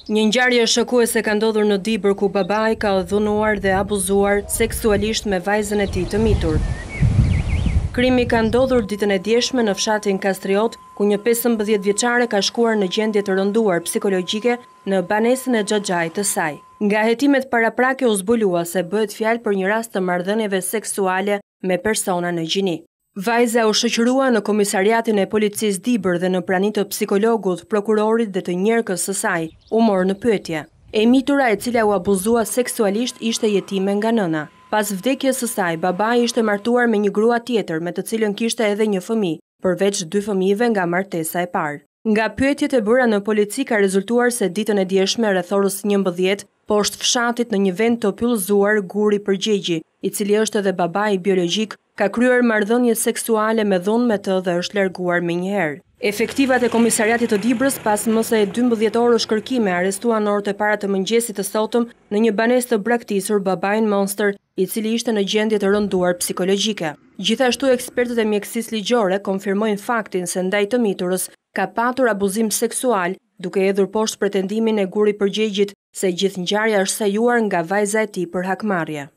Një ngjarje shokuese ka ndodhur në Dibër ku babai ka dhunuar dhe abuzuar seksualisht me vajzën e tij të mitur. Krimi ka ndodhur ditën e djeshme në fshatin Kastriot, ku një 15 vjeçare ka shkuar në gjendje të rënduar psikologjike në banesën e xhaxhait të saj. Nga hetimet paraprake u zbulua se bëhet fjalë për një rast të marrëdhënieve seksuale me persona në gjini. Vajza u shoqërua në komisariatin e policisë Dibër dhe në praninë të psikologut, prokurorit dhe të njerëkës së saj u morë në pyetje. E mitura e cila u abuzua seksualisht ishte jetime nga nëna. Pas vdekjes së saj, babai ishte martuar me një grua tjetër me të cilën kishte edhe një fëmijë, përveç 2 fëmijëve nga martesa e parë. Nga pyetjet e bëra në polici ka rezultuar se ditën e djeshme rreth orës 11 poshtë fshatit në një vend të pyllëzuar Guri Përgjegji, i cili është edhe babai biologjik, ka kryer marrëdhënie seksuale me dhunë me të dhe është larguar menjëherë. Efektivat e komisariatit të Dibrës pas më së 12 orësh kërkime arrestuan në orët e para të mëngjesit të sotëm në një banesë të braktisur babain Monster, i cili ishte në gjendje të rënduar psikologjike. Gjithashtu ekspertët e mjekësisë ligjore konfirmojnë faktin se ndaj të miturës ka patur abuzim seksual, duke hedhur poshtë pretendimin e Guri Përgjegjit se gjithë ngjarja është sajuar nga vajza e tij për hakmarrje.